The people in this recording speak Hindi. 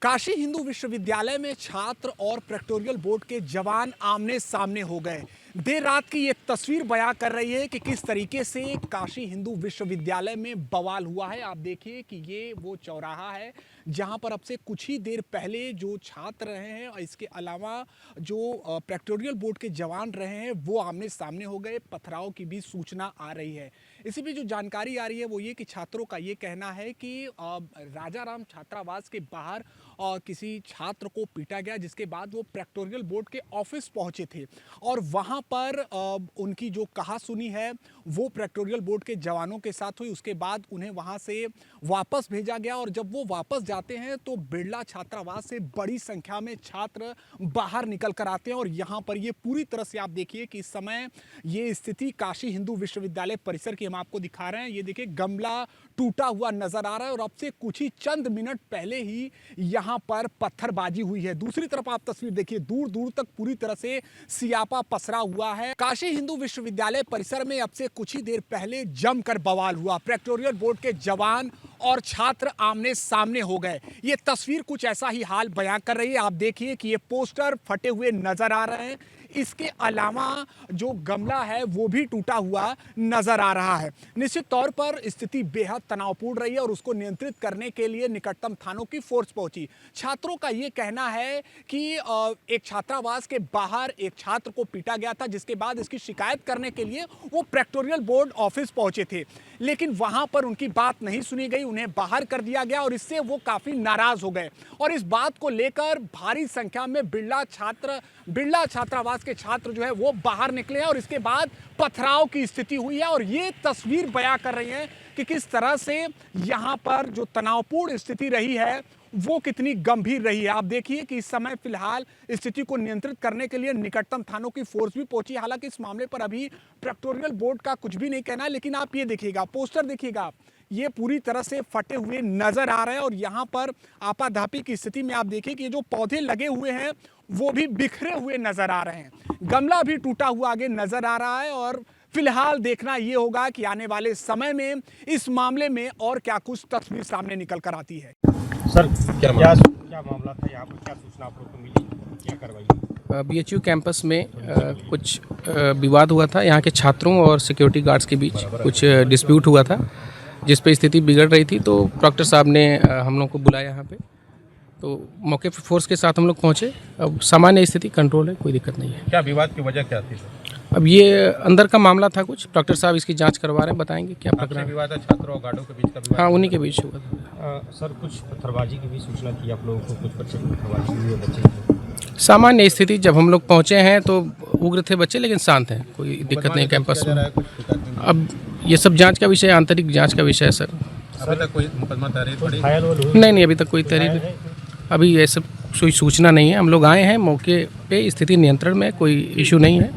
काशी हिंदू विश्वविद्यालय में छात्र और प्रेक्टोरियल बोर्ड के जवान आमने सामने हो गए। देर रात की ये तस्वीर बयां कर रही है कि किस तरीके से काशी हिंदू विश्वविद्यालय में बवाल हुआ है। आप देखिए कि ये वो चौराहा है जहां पर अब से कुछ ही देर पहले जो छात्र रहे हैं और इसके अलावा जो प्रेक्टोरियल बोर्ड के जवान रहे हैं वो आमने सामने हो गए। पथराव की भी सूचना आ रही है। इसी पे जो जानकारी आ रही है वो ये कि छात्रों का ये कहना है कि राजाराम छात्रावास के बाहर किसी छात्र को पीटा गया, जिसके बाद वो प्रेक्टोरियल बोर्ड के ऑफिस पहुंचे थे और वहां पर उनकी जो कहासुनी है वो प्रेक्टोरियल बोर्ड के जवानों के साथ हुई। उसके बाद उन्हें वहां से वापस भेजा गया और जब वो वापस जाते हैं तो बिरला छात्रावास से बड़ी संख्या में छात्र बाहर निकल कर आते हैं और यहाँ पर ये पूरी तरह से आप देखिए कि इस समय ये स्थिति काशी हिंदू विश्वविद्यालय परिसर की हम आपको दिखा रहे हैं। ये देखिए गमला टूटा हुआ नजर आ रहा है और अब से कुछ ही चंद मिनट पहले ही यहाँ पर पत्थरबाजी हुई है। दूसरी तरफ आप तस्वीर देखिए, दूर दूर तक पूरी तरह से सियापा पसरा हुआ है। काशी हिंदू विश्वविद्यालय परिसर में अब से कुछ ही देर पहले जमकर बवाल हुआ। प्रेक्टोरियल बोर्ड के जवान और छात्र आमने सामने हो गए। ये तस्वीर कुछ ऐसा ही हाल बयां कर रही है। आप देखिए कि ये पोस्टर फटे हुए नजर आ रहे हैं। इसके अलावा जो गमला है वो भी टूटा हुआ नजर आ रहा है। निश्चित तौर पर स्थिति बेहद तनावपूर्ण रही है और उसको नियंत्रित करने के लिए निकटतम थानों की फोर्स पहुंची। छात्रों का ये कहना है कि एक छात्रावास के बाहर एक छात्र को पीटा गया था, जिसके बाद इसकी शिकायत करने के लिए वो प्रेक्टोरियल बोर्ड ऑफिस पहुंचे थे, लेकिन वहां पर उनकी बात नहीं सुनी गई, उन्हें बाहर कर दिया गया और इससे वो काफी नाराज हो गए और इस बात को लेकर भारी संख्या में बिरला छात्रावास के छात्र जो है वो बाहर निकले हैं और इसके बाद पथराव की स्थिति हुई है। और ये तस्वीर बयां कर रही है कि किस तरह से यहां पर जो तनावपूर्ण स्थिति रही है वो कितनी गंभीर रही है। आप देखिए कि इस समय फिलहाल स्थिति को नियंत्रित करने के लिए निकटतम थानों की फोर्स भी पहुंची। हालांकि इस मामले पर अभी प्रेक्टोरियल बोर्ड का कुछ भी नहीं कहना है, लेकिन आप ये देखिएगा, पोस्टर देखिएगा, ये पूरी तरह से फटे हुए नजर आ रहे हैं और यहाँ पर आपाधापी की स्थिति में आप देखिए कि ये जो पौधे लगे हुए हैं वो भी बिखरे हुए नजर आ रहे हैं। गमला भी टूटा हुआ आगे नजर आ रहा है और फिलहाल देखना ये होगा कि आने वाले समय में इस मामले में और क्या कुछ तस्वीर सामने निकल कर आती है। सर क्या मामला था यहाँ पर, क्या सूचना आप लोग को मिली, क्या कार्रवाई? BHU कैंपस में कुछ विवाद हुआ था। यहाँ के छात्रों और सिक्योरिटी गार्ड्स के बीच कुछ डिस्प्यूट हुआ था, जिस पे स्थिति बिगड़ रही थी। तो डॉक्टर साहब ने हम लोग को बुलाया यहाँ पे, तो मौके पर फोर्स के साथ हम लोग पहुँचे। अब सामान्य स्थिति कंट्रोल है, कोई दिक्कत नहीं है। क्या विवाद की वजह क्या थी सर? अब ये अंदर का मामला था कुछ, डॉक्टर साहब इसकी जांच करवा रहे हैं, बताएंगे क्या प्रकरण विवाद है। छात्रों और गार्डों के बीच का विवाद? हाँ, उन्हीं के बीच हुआ था। सर कुछ पत्थरबाजी की भी सूचना थी आप लोगों को, कुछ बच्चे की पत्थरबाजी हुई है बच्चे? सामान्य स्थिति, जब हम लोग पहुँचे हैं तो उग्र थे बच्चे, लेकिन शांत हैं, कोई दिक्कत नहीं कैंपस में। अब ये सब जाँच का विषय, आंतरिक जाँच का विषय है सर। अभी तक कोई मुकदमा तहरीर? नहीं, अभी तक कोई तहरीर, अभी ये सब कोई सूचना नहीं है। हम लोग आए हैं मौके पे, स्थिति नियंत्रण में, कोई इशू नहीं है।